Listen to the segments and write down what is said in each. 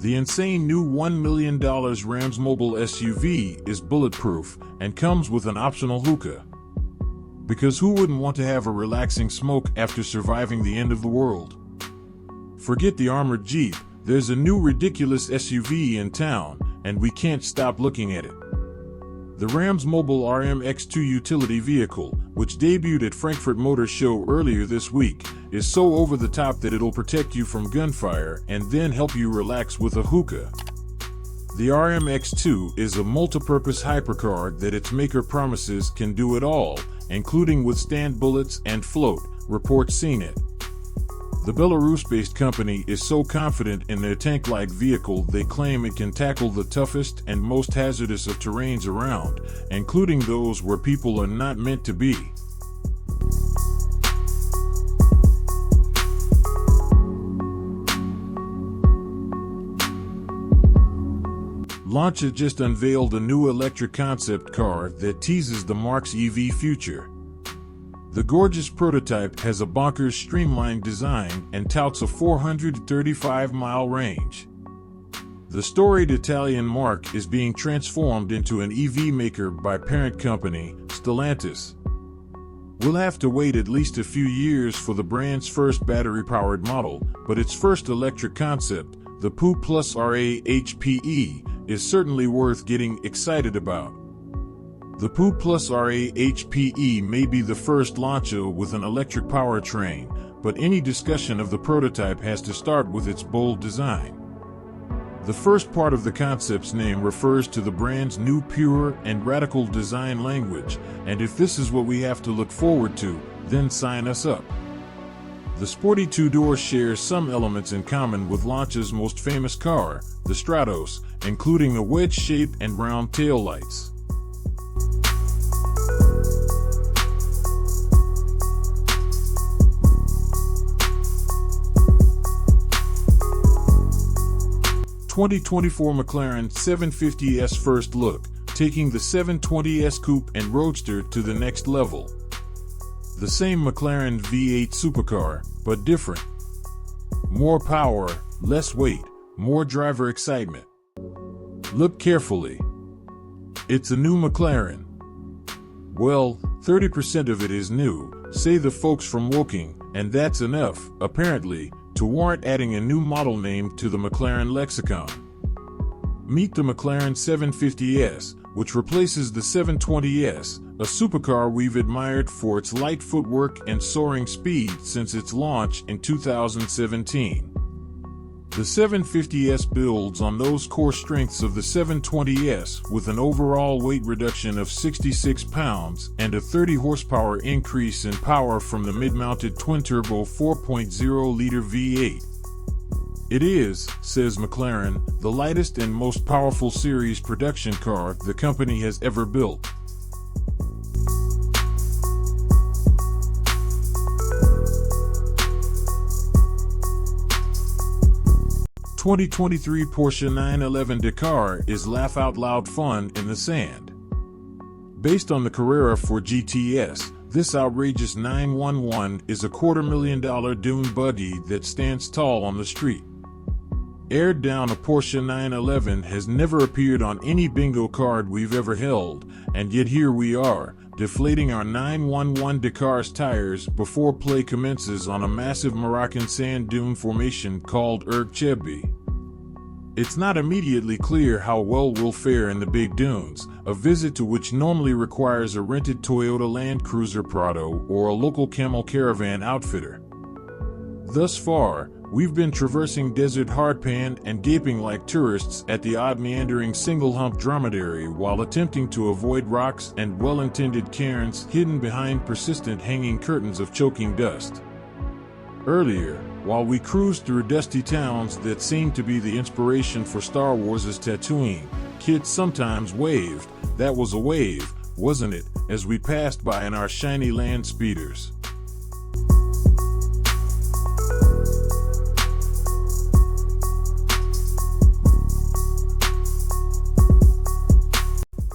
The insane new $1 million Ramsmobile SUV is bulletproof and comes with an optional hookah. Because who wouldn't want to have a relaxing smoke after surviving the end of the world? Forget the armored Jeep, there's a new ridiculous SUV in town, and we can't stop looking at it. The Ramsmobile RM-X2 utility vehicle, which debuted at Frankfurt Motor Show earlier this week, is so over the top that it'll protect you from gunfire and then help you relax with a hookah. The RM-X2 is a multi-purpose hypercar that its maker promises can do it all, including withstand bullets and float, reports CNET. The Belarus-based company is so confident in their tank-like vehicle they claim it can tackle the toughest and most hazardous of terrains around, including those where people are not meant to be. Lancia just unveiled a new electric concept car that teases the marque's EV future. The gorgeous prototype has a bonkers streamlined design and touts a 435-mile range. The storied Italian marque is being transformed into an EV maker by parent company, Stellantis. We'll have to wait at least a few years for the brand's first battery-powered model, but its first electric concept, the Pu+Ra HPE, is certainly worth getting excited about. The Pu+Ra HPE may be the first Lancia with an electric powertrain, but any discussion of the prototype has to start with its bold design. The first part of the concept's name refers to the brand's new pure and radical design language, and if this is what we have to look forward to, then sign us up. The sporty two-door shares some elements in common with Lancia's most famous car, the Stratos, including a wedge shape and round taillights. The 2024 McLaren 750S first look, taking the 720S Coupe and Roadster to the next level. The same McLaren V8 supercar, but different. More power, less weight, more driver excitement. Look carefully. It's a new McLaren. Well, 30% of it is new, say the folks from Woking, and that's enough, apparently, to warrant adding a new model name to the McLaren lexicon. Meet the McLaren 750S, which replaces the 720S, a supercar we've admired for its light footwork and soaring speed since its launch in 2017. The 750S builds on those core strengths of the 720S with an overall weight reduction of 66 pounds and a 30 horsepower increase in power from the mid-mounted twin-turbo 4.0-liter V8. It is, says McLaren, the lightest and most powerful series production car the company has ever built. The 2023 Porsche 911 Dakar is laugh-out-loud fun in the sand. Based on the Carrera for GTS, this outrageous 911 is a $250,000 dune buggy that stands tall on the street. Aired down a Porsche 911 has never appeared on any bingo card we've ever held, and yet here we are, deflating our 911 Dakar's tires before play commences on a massive Moroccan sand dune formation called Erg Chebbi. It's not immediately clear how well we'll fare in the big dunes, a visit to which normally requires a rented Toyota Land Cruiser Prado or a local camel caravan outfitter. Thus far, we've been traversing desert hardpan and gaping like tourists at the odd meandering single-hump dromedary while attempting to avoid rocks and well-intended cairns hidden behind persistent hanging curtains of choking dust. Earlier, while we cruised through dusty towns that seemed to be the inspiration for Star Wars' Tatooine, kids sometimes waved. That was a wave, wasn't it, as we passed by in our shiny land speeders.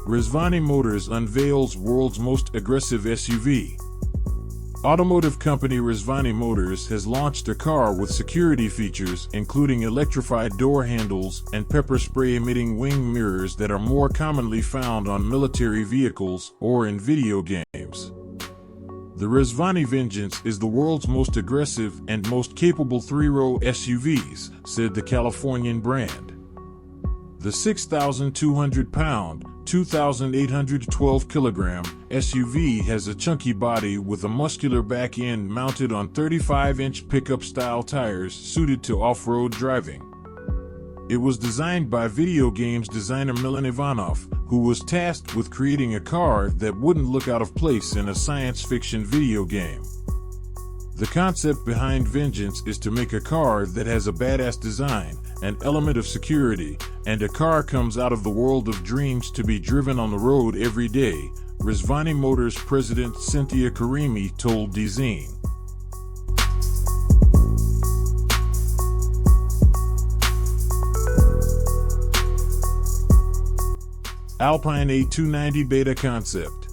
Rezvani Motors unveils world's most aggressive SUV. Automotive company Rezvani Motors has launched a car with security features including electrified door handles and pepper spray emitting wing mirrors that are more commonly found on military vehicles or in video games. The Rezvani Vengeance is the world's most aggressive and most capable three-row SUVs, said the Californian brand. The 6,200-pound, 2,812-kilogram SUV has a chunky body with a muscular back end mounted on 35-inch pickup-style tires suited to off-road driving. It was designed by video games designer Milan Ivanov, who was tasked with creating a car that wouldn't look out of place in a science fiction video game. The concept behind Vengeance is to make a car that has a badass design, an element of security, and a car comes out of the world of dreams to be driven on the road every day, Rezvani Motors President Cynthia Karimi told DZine. Alpine A290 Beta Concept.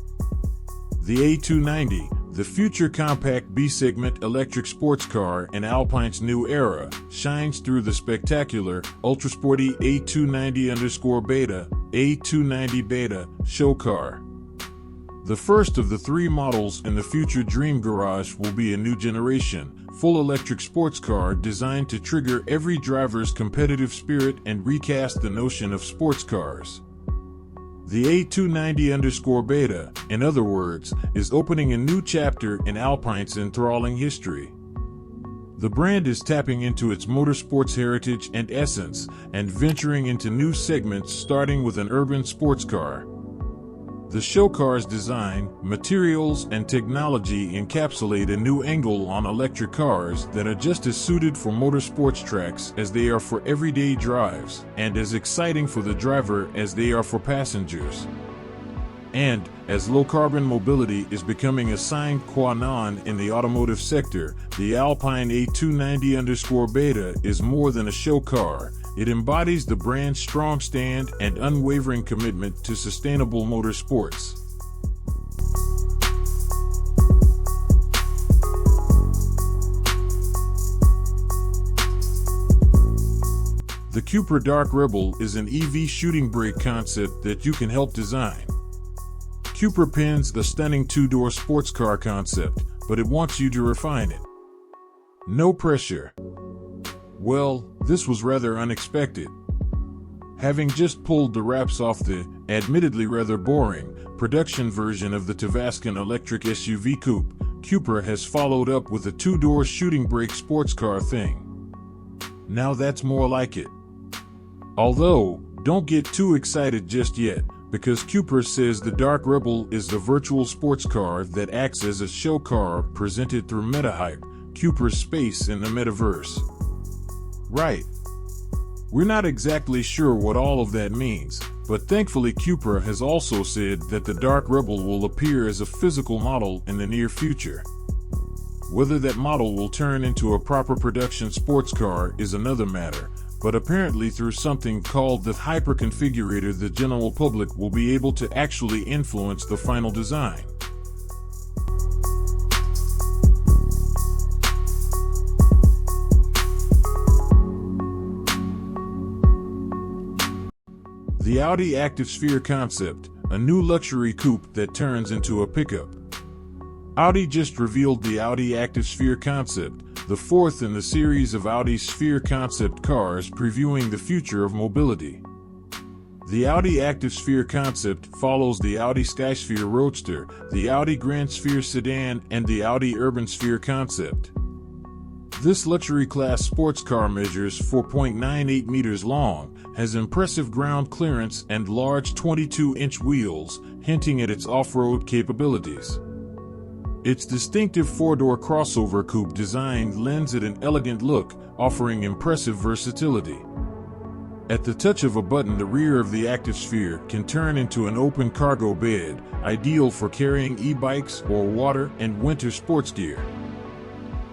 The A290, the future compact B-segment electric sports car in Alpine's new era, shines through the spectacular, ultrasporty A290-Beta, A290 Beta show car. The first of the three models in the future Dream Garage will be a new generation, full electric sports car designed to trigger every driver's competitive spirit and recast the notion of sports cars. The A290-Beta, in other words, is opening a new chapter in Alpine's enthralling history. The brand is tapping into its motorsports heritage and essence and venturing into new segments starting with an urban sports car. The show car's design, materials, and technology encapsulate a new angle on electric cars that are just as suited for motorsports tracks as they are for everyday drives, and as exciting for the driver as they are for passengers. And, as low-carbon mobility is becoming a sine qua non in the automotive sector, the Alpine A290-Beta is more than a show car. It embodies the brand's strong stand and unwavering commitment to sustainable motorsports. The Cupra DarkRebel is an EV shooting brake concept that you can help design. Cupra pins the stunning two-door sports car concept, but it wants you to refine it. No pressure. Well, this was rather unexpected. Having just pulled the wraps off the, admittedly rather boring, production version of the Tavascan electric SUV coupe, Cupra has followed up with a two-door shooting brake sports car thing. Now that's more like it. Although, don't get too excited just yet, because Cupra says the DarkRebel is the virtual sports car that acts as a show car presented through MetaHype, Cupra's space in the metaverse. Right. We're not exactly sure what all of that means, but thankfully Cupra has also said that the DarkRebel will appear as a physical model in the near future. Whether that model will turn into a proper production sports car is another matter, but apparently through something called the hyperconfigurator the general public will be able to actually influence the final design. The Audi activesphere concept, a new luxury coupe that turns into a pickup. Audi just revealed the Audi activesphere concept, the fourth in the series of Audi Sphere concept cars previewing the future of mobility. The Audi activesphere concept follows the Audi Skysphere Roadster, the Audi Grand Sphere sedan, and the Audi Urban Sphere concept. This luxury class sports car measures 4.98 meters long, has impressive ground clearance and large 22-inch wheels, hinting at its off-road capabilities. Its distinctive four-door crossover coupe design lends it an elegant look, offering impressive versatility. At the touch of a button, the rear of the activesphere can turn into an open cargo bed, ideal for carrying e-bikes or water and winter sports gear.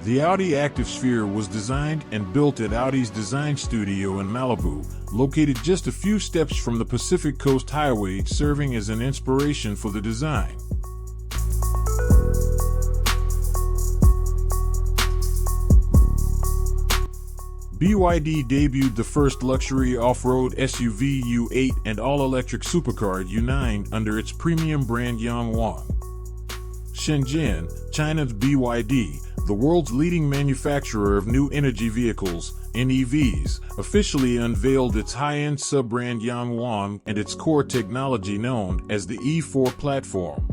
The Audi activesphere was designed and built at Audi's design studio in Malibu, located just a few steps from the Pacific Coast Highway, serving as an inspiration for the design. BYD debuted the first luxury off-road SUV U8 and all-electric supercar U9 under its premium brand Yangwang. Shenzhen, China's BYD, the world's leading manufacturer of new energy vehicles, NEVs, officially unveiled its high-end sub-brand Yangwang and its core technology known as the E4 platform.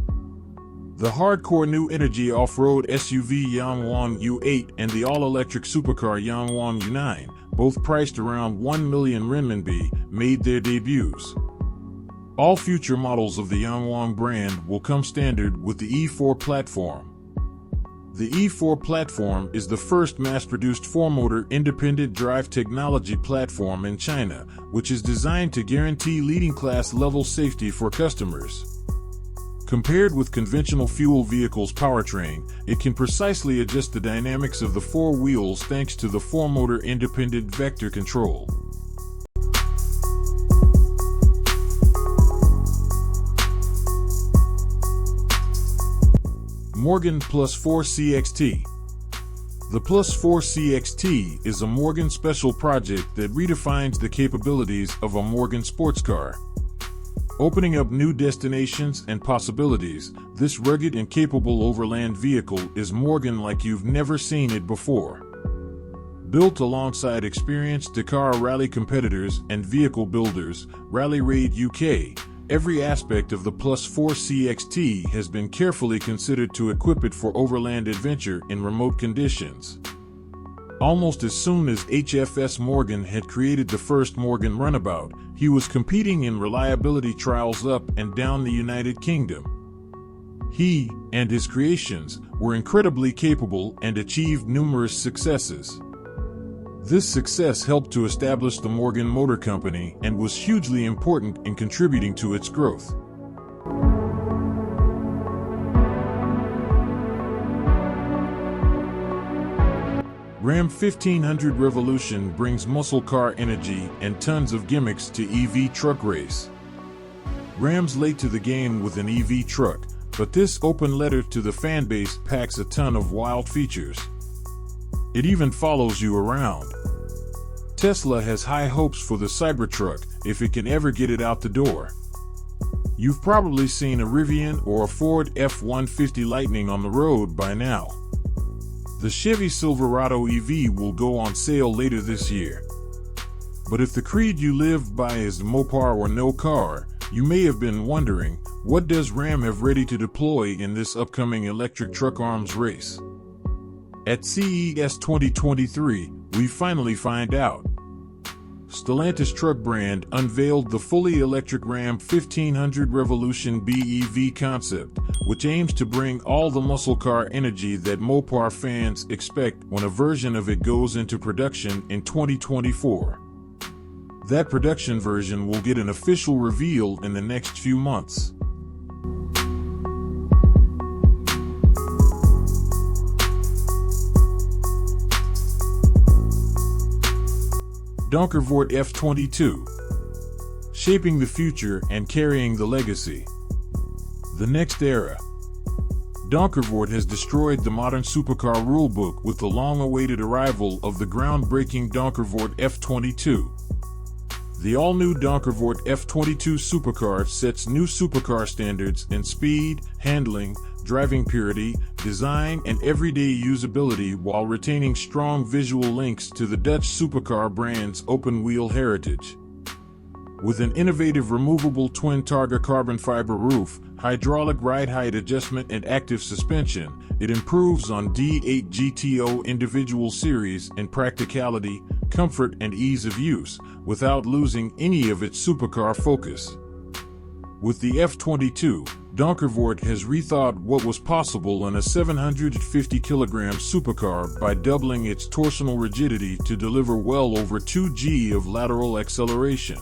The hardcore new energy off-road SUV Yangwang U8 and the all-electric supercar Yangwang U9, both priced around 1 million renminbi, made their debuts. All future models of the Yangwang brand will come standard with the E4 platform. The E4 platform is the first mass-produced four-motor independent drive technology platform in China, which is designed to guarantee leading-class level safety for customers. Compared with conventional fuel vehicles' powertrain, it can precisely adjust the dynamics of the four wheels thanks to the four-motor independent vector control. Morgan +4 CXT. The +4 CXT is a Morgan special project that redefines the capabilities of a Morgan sports car. Opening up new destinations and possibilities, this rugged and capable overland vehicle is Morgan like you've never seen it before. Built alongside experienced Dakar rally competitors and vehicle builders, Rally Raid UK, every aspect of the +4 CXT has been carefully considered to equip it for overland adventure in remote conditions. Almost as soon as HFS Morgan had created the first Morgan runabout, he was competing in reliability trials up and down the United Kingdom. He and his creations were incredibly capable and achieved numerous successes. This success helped to establish the Morgan Motor Company and was hugely important in contributing to its growth. Ram 1500 Revolution brings muscle car energy and tons of gimmicks to EV truck race. Ram's late to the game with an EV truck, but this open letter to the fanbase packs a ton of wild features. It even follows you around. Tesla has high hopes for the Cybertruck if it can ever get it out the door. You've probably seen a Rivian or a Ford F-150 Lightning on the road by now. The Chevy Silverado EV will go on sale later this year. But if the creed you live by is Mopar or no car, you may have been wondering, what does Ram have ready to deploy in this upcoming electric truck arms race? At CES 2023, we finally find out. Stellantis truck brand unveiled the fully electric Ram 1500 Revolution BEV concept, which aims to bring all the muscle car energy that Mopar fans expect when a version of it goes into production in 2024. That production version will get an official reveal in the next few months. Donkervoort F22. Shaping the future and carrying the legacy. The next era. Donkervoort has destroyed the modern supercar rulebook with the long-awaited arrival of the groundbreaking Donkervoort F22. The all-new Donkervoort F22 supercar sets new supercar standards in speed, handling, driving purity, design, and everyday usability while retaining strong visual links to the Dutch supercar brand's open-wheel heritage. With an innovative removable twin-targa carbon fiber roof, hydraulic ride height adjustment, and active suspension, it improves on D8 GTO individual series in practicality, comfort, and ease of use, without losing any of its supercar focus. With the F22, Donkervoort has rethought what was possible in a 750-kilogram supercar by doubling its torsional rigidity to deliver well over 2 g of lateral acceleration.